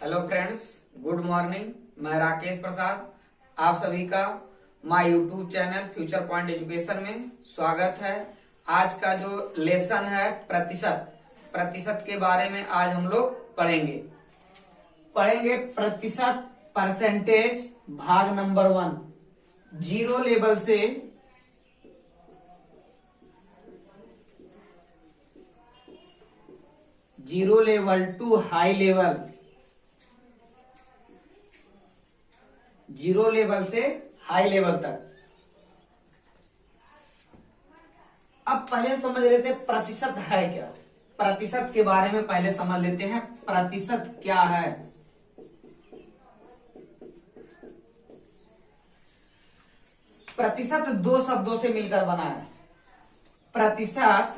Hello friends, good morning. मैं राकेश प्रसाद, आप सभी का my YouTube channel future point education में स्वागत है। आज का जो लेसन है प्रतिशत के बारे में आज हम लोग पढ़ेंगे प्रतिशत, परसेंटेज, भाग नंबर 1, जीरो लेवल से zero level to high level, zero level से हाई लेवल तक। अब पहले समझ लेते हैं प्रतिशत है क्या। प्रतिशत के बारे में पहले समझ लेते हैं, प्रतिशत क्या है। प्रतिशत दो शब्दों से मिलकर बना है। प्रतिशत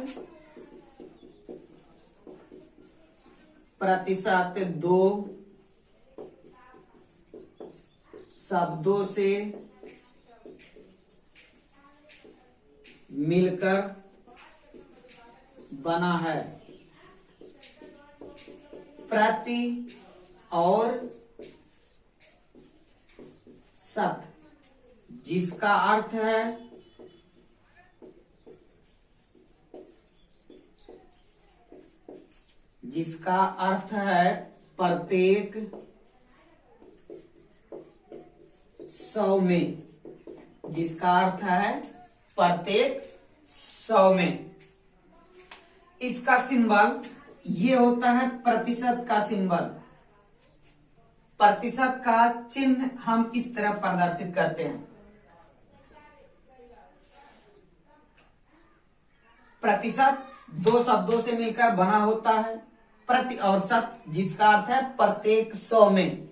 दो शब्दों से मिलकर बना है। प्रति और शत, जिसका अर्थ है प्रत्येक 100 में, जिसका अर्थ है प्रत्येक 100 में। इसका सिंबल ये होता है प्रतिशत का सिंबल। प्रतिशत का चिन्ह हम इस तरह प्रदर्शित करते हैं। प्रतिशत दो शब्दों से मिलकर बना होता है। प्रति और शत, जिसका अर्थ है प्रत्येक 100 में।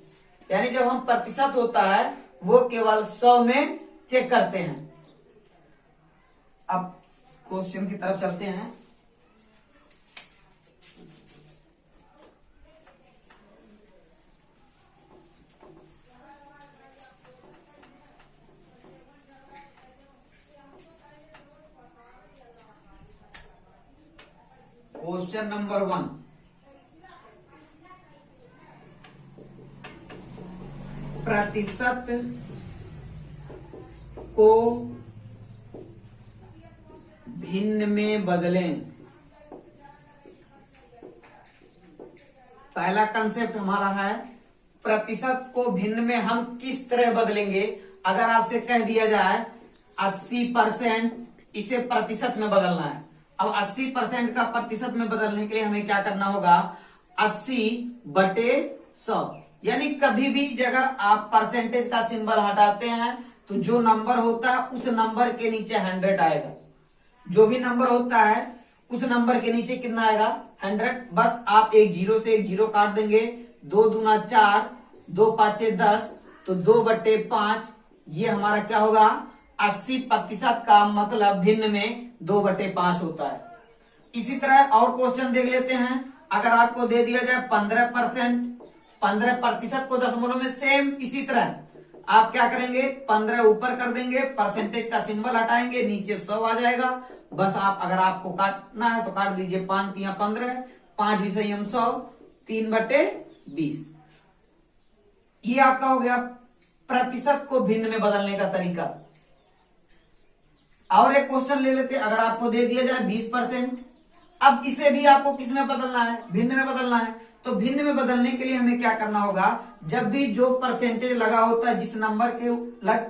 यानी जब हम प्रतिशत होता है वो केवल 100 में चेक करते हैं। अब क्वेश्चन की तरफ चलते हैं। क्वेश्चन नंबर 1, प्रतिशत को भिन्न में बदलें। पहला कंसेप्ट हमारा है प्रतिशत को भिन्न में हम किस तरह बदलेंगे। अगर आपसे कह दिया जाए 80%, इसे प्रतिशत में बदलना है। अब 80% का प्रतिशत में बदलने के लिए हमें क्या करना होगा, 80/100। यानी कभी भी अगर आप परसेंटेज का सिंबल हटाते हैं तो जो नंबर होता है उस नंबर के नीचे 100 आएगा। जो भी नंबर होता है उस नंबर के नीचे कितना आएगा, 100। बस आप एक जीरो से एक जीरो काट देंगे। 2 दूना 4, 2 पांचे 10, तो 2/5। ये हमारा क्या होगा, 80% का मतलब भिन्न में 2/5 होता है। इसी तरह और क्वेश्चन देख लेते हैं। अगर आपको दे दिया जाए 15% को दशमलव में, सेम इसी तरह आप क्या करेंगे, 15 ऊपर कर देंगे, परसेंटेज का सिंबल हटाएंगे, नीचे 100 आ जाएगा। बस आप अगर आपको काटना है तो काट दीजिए। 5 तिया 15, 5 विषयम 100, 3/20। ये आपका हो गया प्रतिशत को भिन्न में बदलने का तरीका। और एक क्वेश्चन ले लेते। अगर आपको दे दिया जाए 20%, अब इसे भी आपको किस में बदलना है, भिन्न में बदलना है। तो भिन्न में बदलने के लिए हमें क्या करना होगा, जब भी जो परसेंटेज लगा होता है जिस नंबर के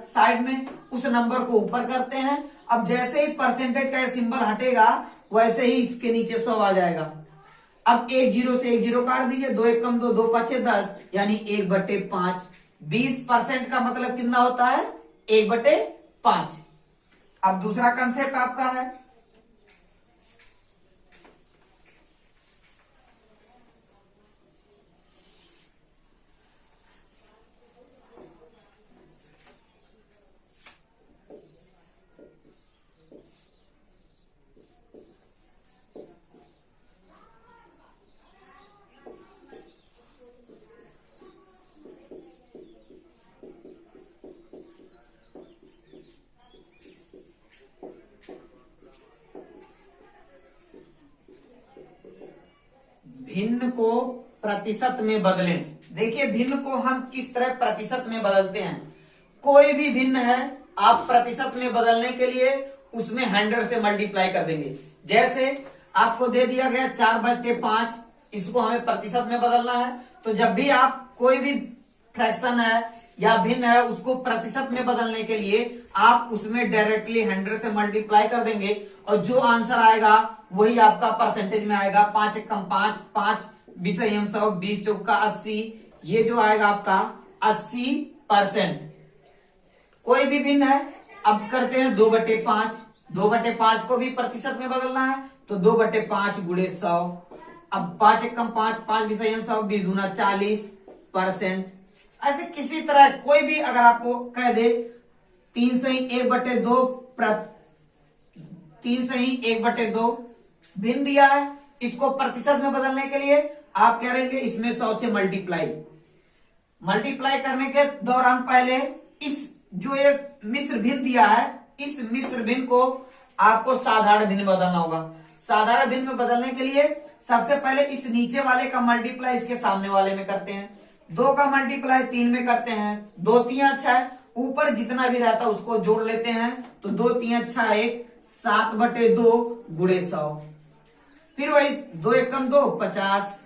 साइड में, उस नंबर को ऊपर करते हैं। अब जैसे ही परसेंटेज का सिंबल हटेगा वैसे ही इसके नीचे 100 आ जाएगा। अब एक जीरो से एक जीरो काट दीजिए। 2 1 कम 2, 2 5 10, यानी 1/5। 20% का मतलब कितना होता है, 1/5। अब दूसरा कंसेप्ट आपका है भिन्न को प्रतिशत में बदलें। देखिए भिन्न को हम किस तरह प्रतिशत में बदलते हैं। कोई भी भिन्न है आप प्रतिशत में बदलने के लिए उसमें 100 से मल्टीप्लाई कर देंगे। जैसे आपको दे दिया गया 4/5, इसको हमें प्रतिशत में बदलना है। तो जब भी आप कोई भी फ्रैक्शन है या भिन्न है उसको प्रतिशत में बदलने के लिए आप उसमें डायरेक्टली 100 से मल्टीप्लाई कर देंगे और जो आंसर आएगा वही आपका परसेंटेज में आएगा। 5 एकम 5, 5 20 100, 20 चौका 80, ये जो आएगा आपका 80%। कोई भी भिन्न है। अब करते हैं 2/5। 2/5 को भी प्रतिशत में बदलना है तो 2/5 गुणे 100। अब 5 एकम 5, 5 20 100, 20 दूना 40%। ऐसे किसी तरह कोई भी अगर आपको कह दे 3 सही 1/2, 3 सही 1/2 भिन्न दिया है, इसको प्रतिशत में बदलने के लिए आप क्या करेंगे, इसमें 100 से मल्टीप्लाई करने के दौरान पहले इस जो एक मिश्र भिन्न दिया है इस मिश्र भिन्न को आपको साधारण भिन्न में बदलना होगा। साधारण भिन्न में बदलने के लिए सबसे पहले इस नीचे वाले का मल्टीप्लाई इसके सामने वाले में करते हैं। 2 का मल्टीप्लाई 3 में करते हैं। 2 3 6, ऊपर जितना भी रहता है उसको जोड़ लेते हैं तो 2 3 6 1, 7/2 गुणे 100। फिर वही 2 एकम 2 50,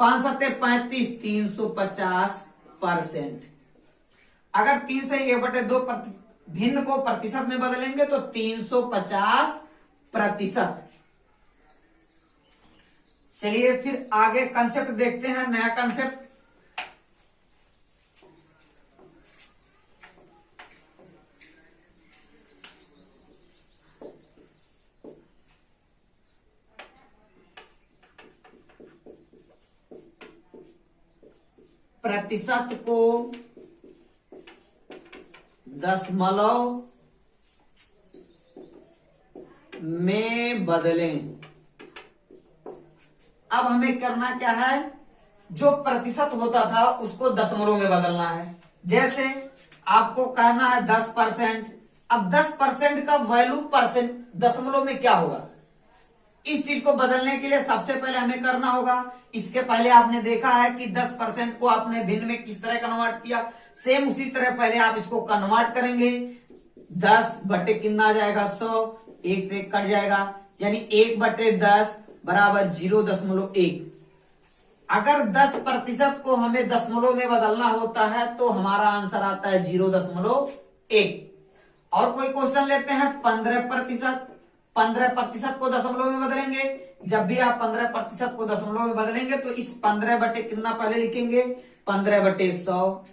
5 7 35, 350%। अगर 3 से 1/2 भिन्न को प्रतिशत में बदलेंगे तो 350%। चलिए फिर आगे कंसेप्ट देखते हैं, नया कंसेप्ट। प्रतिशत को दशमलव में बदलें। अब हमें करना क्या है, जो प्रतिशत होता था उसको दशमलव में बदलना है। जैसे आपको कहना है 10%। अब 10% का वैल्यू परसेंट दशमलव में क्या होगा, इस चीज को बदलने के लिए सबसे पहले हमें करना होगा, इसके पहले आपने देखा है कि 10% को आपने भिन्न में किस तरह कन्वर्ट किया, सेम उसी तरह पहले आप इसको कन्वर्ट करेंगे। 10 बटे कितना आ जाएगा 100, 1 से कट जाएगा यानी 1/10 बराबर 0.1। अगर 10% को हमें दशमलव में बदलना होता है तो हमारा आंसर आता है 0.1। और कोई क्वेश्चन लेते हैं 15%। 15% को दशमलव में बदलेंगे। जब भी आप 15% को दशमलव में बदलेंगे तो इस 15 बटे कितना पहले लिखेंगे 15/100।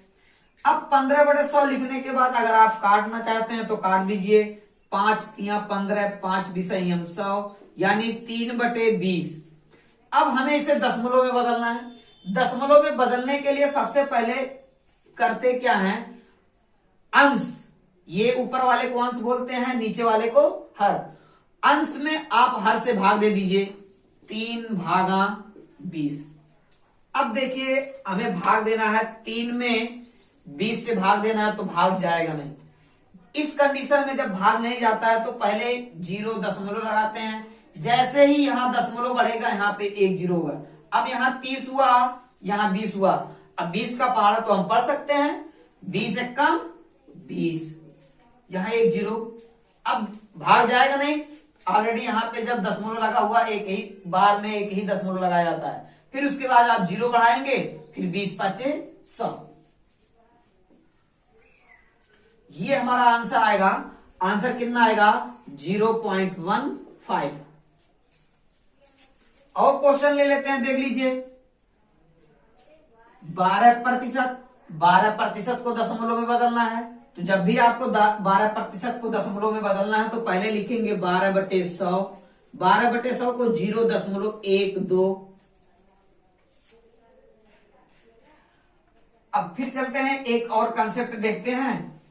अब 15/100 लिखने के बाद अगर आप काटना चाहते हैं तो काट दीजिए। 5 3 15, 5 20 100 यानी 3/20। अब हमें इसे दशमलव में बदलना है। दशमलव में बदलने के लिए सबसे पहले करते क्या है, अंश, ये ऊपर वाले को अंश बोलते हैं, नीचे वाले को हर। अंश में आप हर से भाग दे दीजिए 3/20। अब देखिए हमें भाग देना है 3 में 20 से भाग देना है तो भाग जाएगा नहीं। इस कंडीशन में जब भाग नहीं जाता है तो पहले 0 दशमलव लगाते हैं। जैसे ही यहां दशमलव बढ़ेगा यहाँ पे 1 0 होगा। अब यहाँ 30 हुआ, यहाँ 20 हुआ। अब 20 का पहाड़ा तो हम पढ़ सकते हैं, 20 एकम 20, यहाँ 1 0। अब भाग जाएगा नहीं, ऑलरेडी यहाँ पे जब दशमलव लगा हुआ एक ही बार में एक ही दशमलव लगाया जाता है। फिर उसके बाद आप 0 बढ़ाएंगे, फिर 20 5 100। ये हमारा आंसर आएगा। आंसर कितना आएगा 0.15। और क्वेश्चन ले लेते हैं, देख लीजिए 12%। 12% को दशमलव में बदलना है तो जब भी आपको 12% को दशमलव में बदलना है तो पहले लिखेंगे 12/100। 12/100 को 0.12। अब फिर चलते हैं, एक और कंसेप्ट देखते हैं।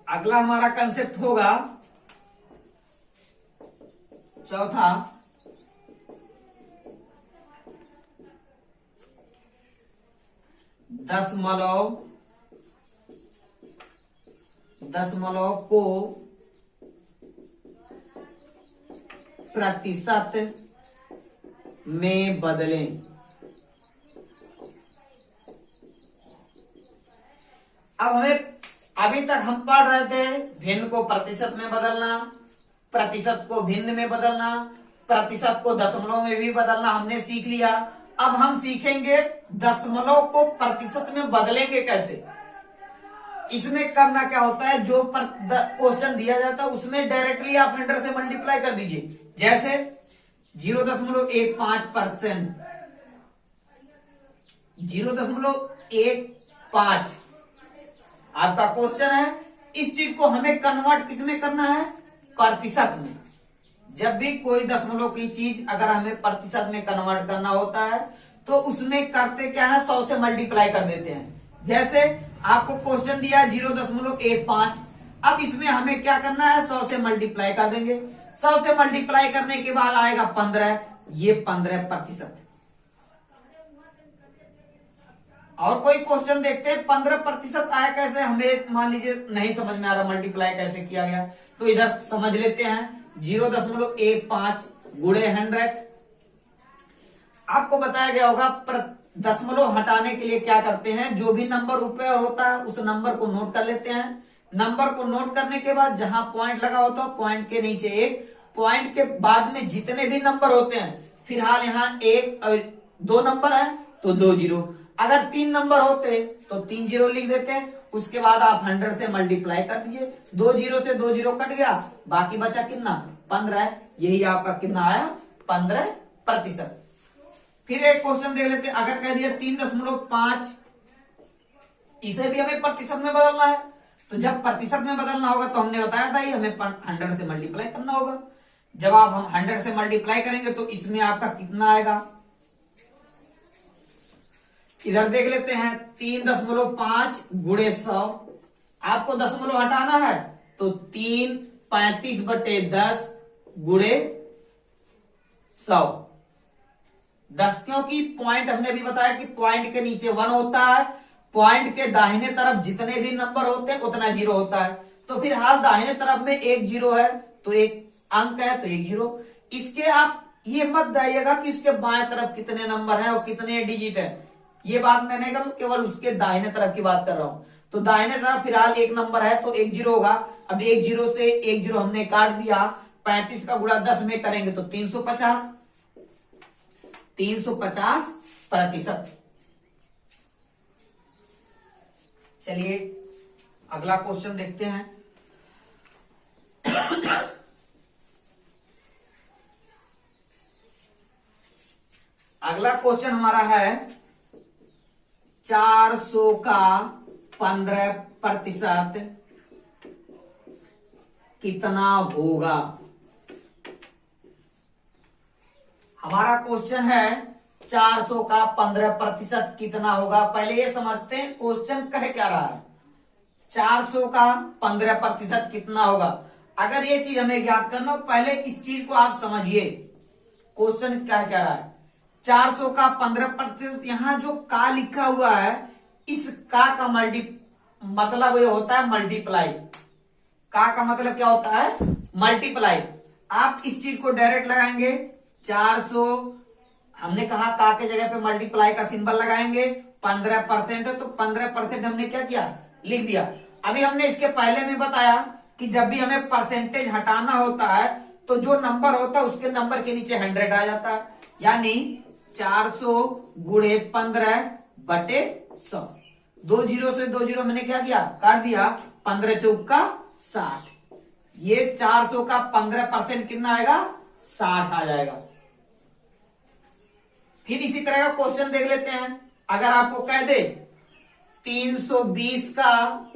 अगला हमारा कंसेप्ट होगा चौथा, दशमलव को प्रतिशत में बदलें। अब हमें, अभी तक हम पढ़ रहे थे भिन्न को प्रतिशत में बदलना, प्रतिशत को भिन्न में बदलना, प्रतिशत को दशमलव में भी बदलना हमने सीख लिया। अब हम सीखेंगे दशमलव को प्रतिशत में बदलेंगे कैसे। इसमें करना क्या होता है, जो क्वेश्चन दिया जाता है उसमें डायरेक्टली आप 100 से मल्टीप्लाई कर दीजिए। जैसे 0.15%, 0.15 आपका क्वेश्चन है। इस चीज को हमें कन्वर्ट किसमें करना है, प्रतिशत में। जब भी कोई दशमलव की चीज अगर हमें प्रतिशत में कन्वर्ट करना होता है तो उसमें करते क्या है, 100 से मल्टीप्लाई कर देते हैं। जैसे आपको क्वेश्चन दिया है 0.15, अब इसमें हमें क्या करना है, 100 से मल्टीप्लाई कर देंगे। 100 से मल्टीप्लाई करने के बाद आएगा 15, ये 15%। और कोई क्वेश्चन देखते हैं 15% आया कैसे, हमें मान लीजिए नहीं समझ में आ रहा मल्टीप्लाई कैसे किया गया, तो इधर समझ लेते हैं। 0.15 गुणे 100, आपको बताया गया होगा दशमलव हटाने के लिए क्या करते हैं, जो भी नंबर ऊपर होता है उस नंबर को नोट कर लेते हैं। नंबर को नोट करने के बाद जहां पॉइंट लगा होता है पॉइंट के नीचे एक, पॉइंट के बाद में जितने भी नंबर होते हैं, फिलहाल यहाँ 1 और 2 नंबर है तो 2 जीरो, अगर 3 नंबर होते तो 3 जीरो लिख देते हैं। उसके बाद आप 100 से मल्टीप्लाई कर दीजिए, 2 जीरो से 2 जीरो कट गया, बाकी बचा कितना, 15। यही आपका कितना आया, 15%। फिर एक क्वेश्चन देख लेते हैं, अगर कह दिया 3.5, इसे भी हमें प्रतिशत में बदलना है। तो जब प्रतिशत में बदलना होगा तो हमने बताया था ही हमें 100 से मल्टीप्लाई करना होगा। जब आप हम 100 से मल्टीप्लाई करेंगे तो इसमें आपका कितना आएगा, इधर देख लेते हैं। 3.5 गुणे 100, आपको दशमलव हटाना है तो 3 35/10 गुणे 100। 10, क्योंकि पॉइंट हमने भी बताया कि पॉइंट के नीचे 1 होता है, पॉइंट के दाहिने तरफ जितने भी नंबर होते हैं उतना जीरो होता है। तो फिर हाल दाहिने तरफ में एक जीरो है तो एक अंक है तो एक जीरो। इसके आप ये मत जाइएगा कि उसके बाएं तरफ कितने नंबर हैं और कितने डिजिट है, ये बात मैं नहीं करूं, केवल उसके दाहिने तरफ की बात कर रहा हूं। तो दाहिने तरफ फिलहाल एक नंबर है तो एक जीरो होगा। अब एक जीरो से एक जीरो हमने काट दिया, 35 का गुणा 10 में करेंगे तो 350, 350%। चलिए अगला क्वेश्चन देखते हैं। अगला क्वेश्चन हमारा है 400 का 15% कितना होगा। हमारा क्वेश्चन है 400 का 15% कितना होगा। पहले ये समझते हैं क्वेश्चन कह क्या रहा है, 400 का 15% कितना होगा। अगर ये चीज हमें ज्ञात करना हो, पहले इस चीज को आप समझिए, क्वेश्चन क्या कह रहा है। 400 का 15%, यहां जो का लिखा हुआ है, इस का मतलब ये होता है मल्टीप्लाई। का मतलब क्या होता है, मल्टीप्लाई। आप इस चीज को डायरेक्ट लगाएंगे, 400 हमने कहा का के जगह पे मल्टीप्लाई का सिंबल लगाएंगे, 15% है तो 15% हमने क्या किया, लिख दिया। अभी हमने इसके पहले में बताया कि जब भी हमें परसेंटेज हटाना होता है तो जो नंबर होता है उसके नंबर के नीचे 100 आ जाता है, यानी 400 गुणे 15/100। 2 जीरो से 2 जीरो मैंने क्या किया, काट दिया, 15 चौका 60। ये 400 का 15% कितना आएगा, 60 आ जाएगा। फिर इसी तरह का क्वेश्चन देख लेते हैं। अगर आपको कह दे 320 का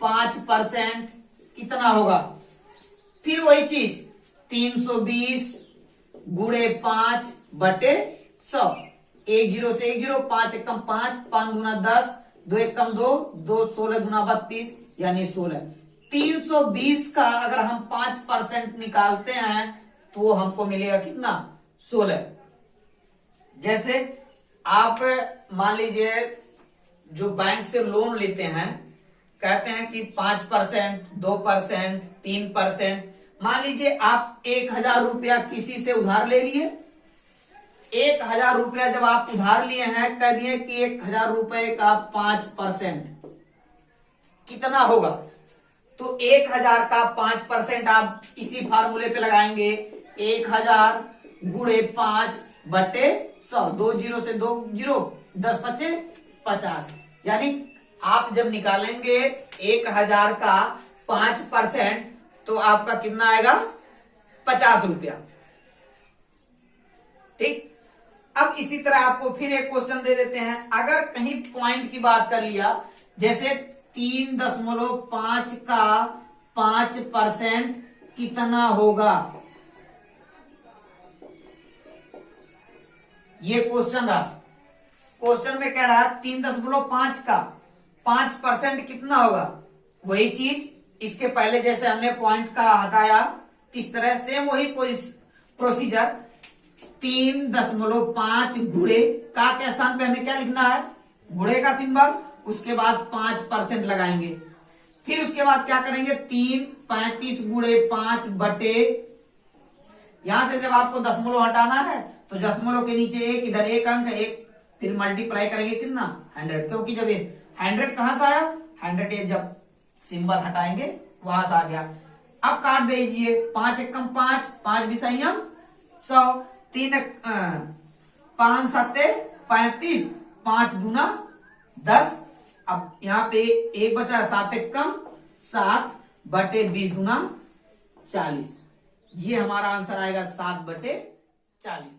5% कितना होगा, फिर वही चीज 320 गुणे 5/100। 1 जीरो से 1 जीरो, 5 एकम 5, 5 गुना 10, 2 एकम 2, 2 16 गुना 32 यानी 16। 320 का अगर हम 5% निकालते हैं तो वो हमको मिलेगा कितना, 16। जैसे आप मान लीजिए जो बैंक से लोन लेते हैं, कहते हैं कि 5%, 2%, 3%, मान लीजिए आप 1000 रुपया किसी से उधार ले लिए। 1000 रुपया जब आप उधार लिए हैं, कह दिए कि 1000 रुपए का 5% कितना होगा, तो 1000 का 5% आप इसी फार्मूले पे लगाएंगे। 1000 गुणे 5/100, 2 जीरो से 2 जीरो, 10 पचे 50। यानी आप जब निकालेंगे 1000 का 5%, तो आपका कितना आएगा, 50 रुपया। ठीक। अब इसी तरह आपको फिर एक क्वेश्चन दे देते हैं। अगर कहीं पॉइंट की बात कर लिया, जैसे 3.5 का 5% कितना होगा, ये क्वेश्चन रहा। क्वेश्चन में कह रहा है 3.5 का 5% कितना होगा। वही चीज इसके पहले जैसे हमने पॉइंट का हटाया, किस तरह सेम वही प्रोसीजर। 3.5 गुणे का के स्थान पे हमें क्या लिखना है, गुणे का सिंबल, उसके बाद 5% लगाएंगे। फिर उसके बाद क्या करेंगे, 35 गुणे 5 यहां से जब आपको दशमलव हटाना है तो दशमलव के नीचे एक, इधर एक अंक, एक, फिर मल्टीप्लाई करेंगे कितना, 100, क्योंकि जब ये 100 कहां से आया, 100 ये जब सिंबल हटाएंगे वहां से आ गया। अब काट दीजिए, 5 एकम 5, 5 भी संयम 100, 5 7 35, 5 दूना 10। अब यहाँ पे एक बचा, 7 एकम 7/20 दूना 40। ये हमारा आंसर आएगा 7/40।